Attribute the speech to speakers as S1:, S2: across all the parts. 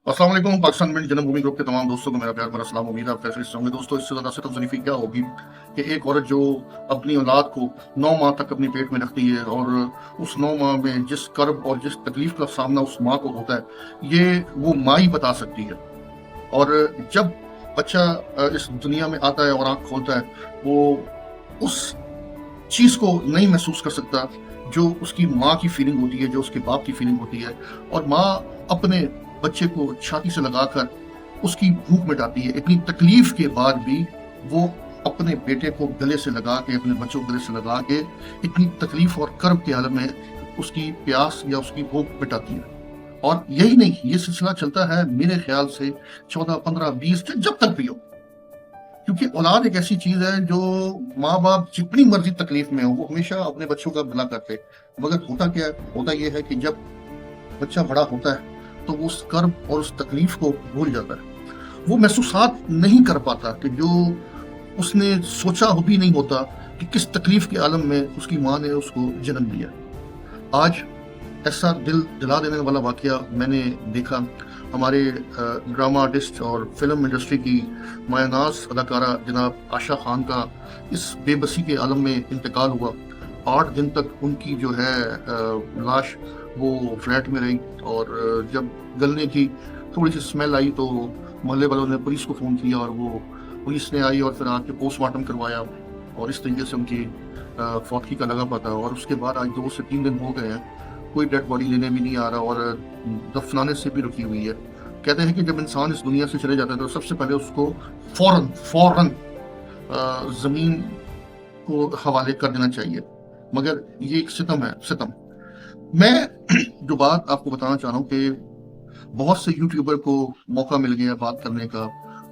S1: अस्सलाम वालेकुम। पाकिस्तान में जन्मभूमि ग्रुप के तमाम दोस्तों को मेरा प्यार भरा सलाम। उम्मीद है आप कैसे होंगे। दोस्तों, इससे ज़्यादा सितम ज़रीफ़ी क्या होगी कि एक औरत जो अपनी औलाद को 9 माह तक अपने पेट में रखती है और उस 9 माह में जिस कर्ब और जिस तकलीफ़ का सामना उस माँ को होता है, ये वो माँ ही बता सकती है। और जब बच्चा इस दुनिया में आता है और आँख खोलता है, वो उस चीज़ को नहीं महसूस कर सकता जो उसकी माँ की फीलिंग होती है, जो उसके बाप की फीलिंग होती है। और माँ अपने बच्चे को छाती से लगाकर उसकी भूख मिटाती है। इतनी तकलीफ के बाद भी वो अपने बेटे को गले से लगा के, अपने बच्चों को गले से लगा के इतनी तकलीफ और कर्ब के आलम में उसकी प्यास या उसकी भूख मिटाती है। और यही नहीं, ये सिलसिला चलता है मेरे ख्याल से 14, 15, 20 जब तक भी हो। क्योंकि औलाद एक ऐसी चीज है जो माँ बाप जितनी मर्जी तकलीफ में हो, वो हमेशा अपने बच्चों का भला करते। मगर होता क्या है, होता ये है कि जब बच्चा बड़ा होता है तो वो उस कर्ब और उस तकलीफ को भूल जाता है। वो महसूसात नहीं कर पाता कि जो उसने सोचा भी नहीं होता कि किस तकलीफ के आलम में उसकी माँ ने उसको जन्म दिया। आज ऐसा दिल दिला देने वाला वाकया मैंने देखा। हमारे ड्रामा आर्टिस्ट और फिल्म इंडस्ट्री की मायानाज अदाकारा जनाब आशा खान का इस बेबसी के आलम में इंतकाल हुआ। 8 दिन तक उनकी जो है लाश वो फ्लैट में रही। और जब गलने की थोड़ी सी स्मेल आई तो मोहल्ले वालों ने पुलिस को फ़ोन किया और वो पुलिस ने आई और फिर आके पोस्टमार्टम करवाया। और इस तरीके से उनकी फौतगी का लगा पता। और उसके बाद आज 2 से 3 दिन हो गए हैं, कोई डेड बॉडी लेने भी नहीं आ रहा और दफनाने से भी रुकी हुई है। कहते हैं कि जब इंसान इस दुनिया से चले जाता है तो सबसे पहले उसको फौरन ज़मीन को हवाले कर देना चाहिए। मगर ये एक सितम है, सितम। मैं जो बात आपको बताना चाह रहा हूँ कि बहुत से यूट्यूबर को मौका मिल गया बात करने का।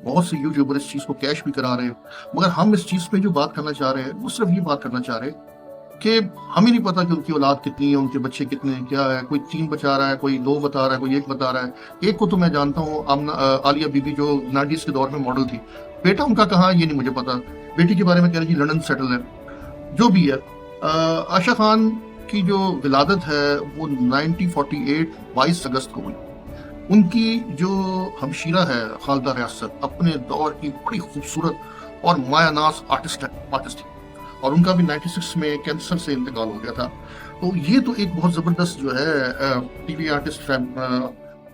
S1: बहुत से यूट्यूबर इस चीज़ को कैश भी करा रहे हैं। मगर हम इस चीज़ पे जो बात करना चाह रहे हैं वो सिर्फ ये बात करना चाह रहे हैं कि हमें नहीं पता कि उनकी औलाद कितनी है, उनके बच्चे कितने हैं, क्या है। कोई 3 बता रहा है, कोई 2 बता रहा है, कोई 1 बता रहा है। एक को तो मैं जानता हूँ, आलिया बीबी, जो 90s के दौर में मॉडल थी। बेटा उनका कहाँ है ये नहीं मुझे पता। बेटी के बारे में कह रही थी लंदन सेटल है। जो भी है, आशा खान की जो विलादत है वो 1948 22 अगस्त को हुई। उनकी जो हमशीरा है खालदा रियासत, अपने दौर की बड़ी खूबसूरत और मायानाज आर्टिस्ट थी। और उनका भी 96 में कैंसर से इंतकाल हो गया था। तो ये तो एक बहुत ज़बरदस्त जो है टीवी आर्टिस्ट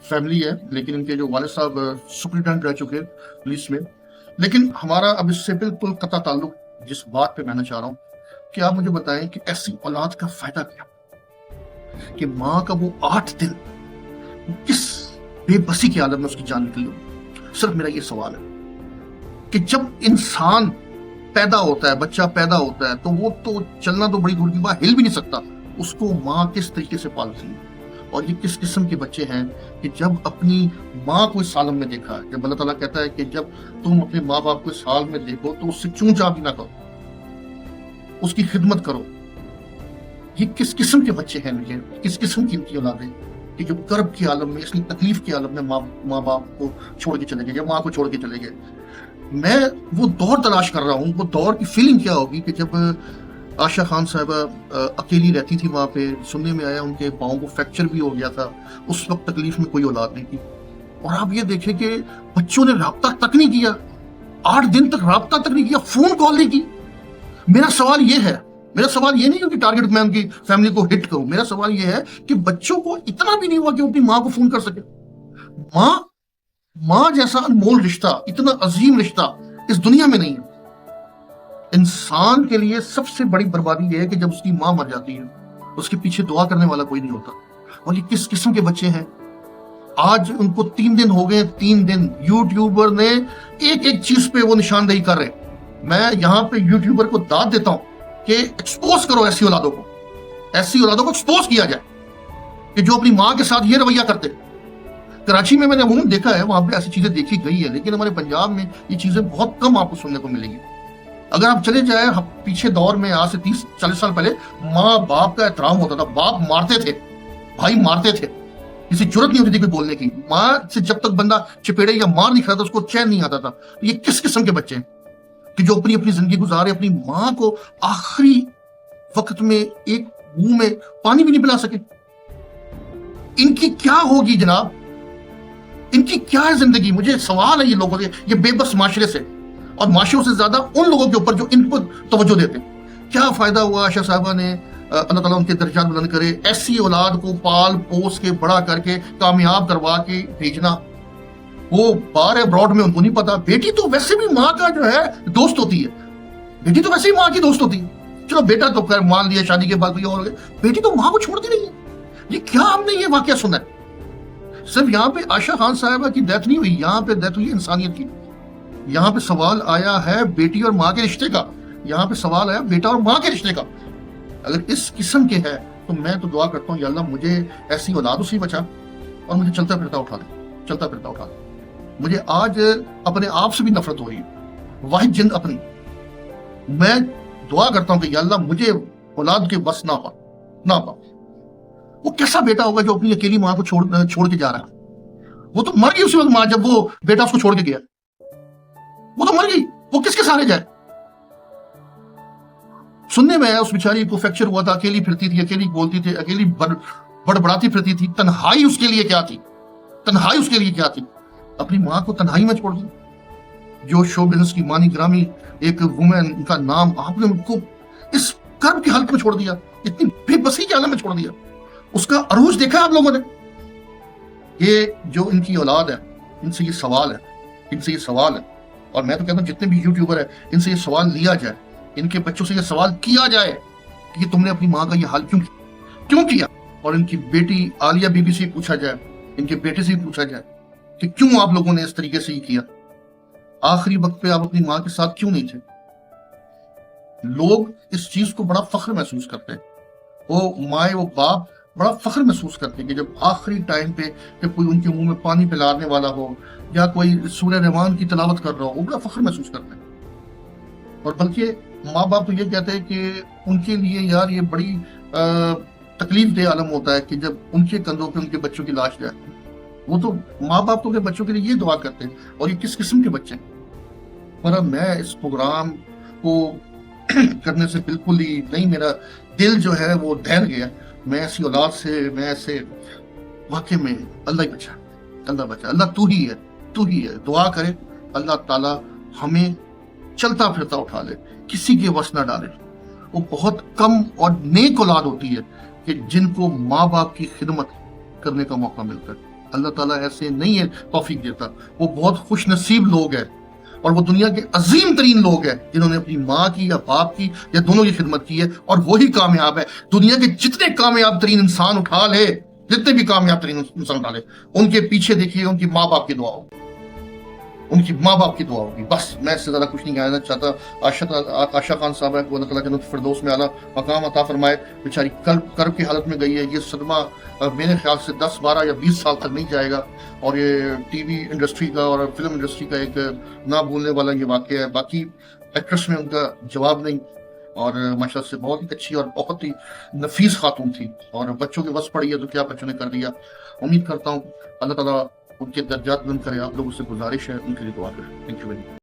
S1: फैमिली है। लेकिन इनके जो वालिद साहब सुपरिटेंडेंट रह चुके हैं पुलिस में। लेकिन हमारा अब इससे बिल्कुल कता ताल्लुक जिस बात पे मैंने चाह रहा हूँ कि आप मुझे बताएं कि ऐसी औलाद का फायदा क्या, कि माँ का वो 8 दिन किस बेबसी के आलम में उसकी जान निकली हो। सिर्फ मेरा ये सवाल है कि जब इंसान पैदा होता है, बच्चा पैदा होता है, तो वो तो चलना तो बड़ी दूर की बात, हिल भी नहीं सकता। उसको माँ किस तरीके से पालती है। और ये किस किस्म के बच्चे हैं कि जब अपनी माँ को इस आलम में देखा है। जब अल्लाह ताला कहता है कि जब तुम अपने माँ बाप को इस हाल में देखो तो उससे चूं चा भी ना करो, उसकी खिदमत करो। ये किस किस्म के बच्चे हैं, ये किस किस्म की इनकी औलादें कि जो कर्ब के आलम में, इसलिए तकलीफ के आलम में माँ बाप को छोड़ के चले गए या माँ को छोड़ के चले गए। मैं वो दौर तलाश कर रहा हूँ, वो दौर की फीलिंग क्या होगी कि जब आशा खान साहबा अकेली रहती थी वहाँ पे। सुनने में आया उनके पाँव को फ्रैक्चर भी हो गया था। उस वक्त तकलीफ में कोई औलाद नहीं थी। और आप ये देखें कि बच्चों ने राब्ता तक नहीं किया, 8 दिन तक राब्ता तक नहीं किया, फोन कॉल नहीं की। मेरा सवाल ये है, मेरा सवाल ये नहीं है कि टारगेट मैं उनकी फैमिली को हिट करूं। मेरा सवाल ये है कि बच्चों को इतना भी नहीं हुआ कि अपनी माँ को फोन कर सके। माँ जैसा अनमोल रिश्ता, इतना अजीम रिश्ता इस दुनिया में नहीं है। इंसान के लिए सबसे बड़ी बर्बादी यह है कि जब उसकी माँ मर जाती है उसके पीछे दुआ करने वाला कोई नहीं होता। और ये किस किस्म के बच्चे हैं। आज उनको 3 दिन हो गए, 3 दिन यूट्यूबर ने एक एक चीज पे वो निशानदेही कर रहे हैं। मैं यहाँ पे यूट्यूबर को दाद देता हूँ कि एक्सपोज करो ऐसी औलादों को, ऐसी औलादों को एक्सपोज किया जाए कि जो अपनी माँ के साथ ये रवैया करते। कराची में मैंने अमूमन देखा है, वहां पे ऐसी चीजें देखी गई है। लेकिन हमारे पंजाब में ये चीजें बहुत कम आपको सुनने को मिलेंगी। अगर आप चले जाए पीछे दौर में, आज से 30-40 साल पहले माँ बाप का एहतराम होता था। बाप मारते थे, भाई मारते थे, किसी जरूरत नहीं होती थी कोई बोलने की। माँ से जब तक बंदा चपेड़े या मार नहीं खाता उसको चैन नहीं आता था। ये किस किस्म के बच्चे हैं कि जो अपनी अपनी जिंदगी गुजारे, अपनी माँ को आखिरी वक्त में एक मुंह में पानी भी नहीं पिला सके। इनकी क्या होगी जनाब। ان کی کیا ہے زندگی؟ مجھے سوال ہے یہ لوگوں سے، یہ بے بس معاشرے سے، اور معاشروں سے زیادہ ان لوگوں کے اوپر جو ان کو توجہ دیتے ہیں۔ کیا فائدہ ہوا عائشہ صاحبہ نے، اللہ تعالیٰ ان کے درجات بلند کرے، ایسی اولاد کو پال پوس کے بڑا کر کے کامیاب کروا کے بھیجنا؟ وہ باہر ابراڈ میں ان کو نہیں پتا۔ بیٹی تو ویسے بھی ماں کا جو ہے دوست ہوتی ہے، بیٹی تو ویسے ہی ماں کی دوست ہوتی ہے۔ چلو بیٹا تو خیر مان لیا شادی کے بعد کوئی اور ہو گیا، بیٹی تو ماں کو چھوڑتی نہیں ہے۔ یہ کیا ہم نے یہ واقعہ سنا ہے؟ صرف یہاں پہ عائشہ خان صاحبہ کی ڈیتھ نہیں ہوئی، یہاں پہ ڈیتھ ہوئی انسانیت کی۔ یہاں پہ سوال آیا ہے بیٹی اور ماں کے رشتے کا، یہاں پہ سوال آیا بیٹا اور ماں کے رشتے کا۔ اگر اس قسم کے ہے تو میں تو دعا کرتا ہوں یا اللہ مجھے ایسی اولادوں سے بچا اور مجھے چلتا پھرتا اٹھا دے، چلتا پھرتا اٹھا دے۔ مجھے آج اپنے آپ سے بھی نفرت ہو رہی ہے، واحد جن اپنی۔ میں دعا کرتا ہوں کہ یا اللہ مجھے اولاد کے بس نہ پا۔ وہ کیسا بیٹا ہوگا جو اپنی اکیلی ماں کو چھوڑ کے جا رہا ہے؟ وہ تو مر گئی اسی وقت ماں جب وہ بیٹا اس کو چھوڑ کے گیا، وہ تو مر گئی، وہ کس کے سہارے جائے؟ سننے میں اس بیچاری کو فریکچر ہوا تھا، اکیلی پھرتی تھی، اکیلی بولتی تھی، اکیلی بڑبڑاتی پھرتی تھی۔ تنہائی اس کے لیے کیا تھی؟ تنہائی اس کے لیے کیا تھی؟ اپنی ماں کو تنہائی میں چھوڑ دی۔ جو شو بزنس کی مانی گرامی ایک وومن، ان کا نام، آپ نے ان کو اس کرب کی حالت میں چھوڑ دیا، اتنی بے بسی کی حالت میں چھوڑ دیا۔ اس کا عروج دیکھا آپ لوگوں نے؟ یہ جو ان کی اولاد ہے، ان سے یہ سوال ہے، ان سے یہ سوال ہے، اور میں تو کہتا ہوں جتنے بھی یوٹیوبر ہیں ان سے یہ سوال لیا جائے، ان کے بچوں سے یہ سوال کیا جائے کہ تم نے اپنی ماں کا یہ حال کیوں کیا؟ اور ان کی بیٹی عالیہ بی بی سے پوچھا جائے، ان کے بیٹے سے پوچھا جائے کہ کیوں آپ لوگوں نے اس طریقے سے یہ کیا؟ آخری وقت پہ آپ اپنی ماں کے ساتھ کیوں نہیں تھے؟ لوگ اس چیز کو بڑا فخر محسوس کرتے ہیں، وہ مائیں وہ باپ بڑا فخر محسوس کرتے ہیں کہ جب آخری ٹائم پہ جب کوئی ان کے منہ میں پانی پلانے والا ہو یا کوئی سورہ رحمان کی تلاوت کر رہا ہو، وہ بڑا فخر محسوس کرتے ہیں۔ اور بلکہ ماں باپ تو یہ کہتے ہیں کہ ان کے لیے یار یہ بڑی تکلیف دہ عالم ہوتا ہے کہ جب ان کے کندھوں پہ ان کے بچوں کی لاش جائے۔ وہ تو ماں باپ تو اپنے بچوں کے لیے یہ دعا کرتے ہیں، اور یہ کس قسم کے بچے ہیں؟ پر میں اس پروگرام کو کرنے سے بالکل ہی نہیں، میرا دل جو ہے وہ دہل گیا۔ میں ایسی اولاد سے، میں ایسے واقعے میں اللہ ہی بچا، اللہ بچا، اللہ تو ہی ہے۔ دعا کرے اللہ تعالیٰ ہمیں چلتا پھرتا اٹھا لے، کسی کے وس نہ ڈالے۔ وہ بہت کم اور نیک اولاد ہوتی ہے کہ جن کو ماں باپ کی خدمت کرنے کا موقع ملتا ہے۔ اللہ تعالیٰ ایسے نہیں ہے توفیق دیتا، وہ بہت خوش نصیب لوگ ہیں، اور وہ دنیا کے عظیم ترین لوگ ہیں جنہوں نے اپنی ماں کی یا باپ کی یا دونوں کی خدمت کی ہے، اور وہی کامیاب ہے۔ دنیا کے جتنے کامیاب ترین انسان اٹھا لے، جتنے بھی کامیاب ترین انسان اٹھا لے، ان کے پیچھے دیکھیے ان کی ماں باپ کی دعا ہوگی، ان کی ماں باپ کی دعا ہوگی۔ بس میں اس سے زیادہ کچھ نہیں کہنا چاہتا۔ عائشہ خان صاحبہ کو اللہ تعالیٰ جنت الفردوس میں اعلیٰ مقام عطا فرمائے۔ بیچاری کرب کی حالت میں گئی ہے۔ یہ صدمہ میرے خیال سے 10 12 یا 20 سال تک نہیں جائے گا، اور یہ ٹی وی انڈسٹری کا اور فلم انڈسٹری کا ایک نہ بھولنے والا یہ واقعہ ہے۔ باقی ایکٹریس میں ان کا جواب نہیں، اور ماشاءاللہ سے بہت ہی اچھی اور بہت ہی نفیس خاتون تھی، اور بچوں کے بس پڑی ہے تو کیا بچوں نے کر دیا۔ امید کرتا ہوں اللہ تعالیٰ ان کے درجات بلند کرے۔ آپ لوگوں سے گزارش ہے ان کے لیے دعا کریں۔ Thank you very much.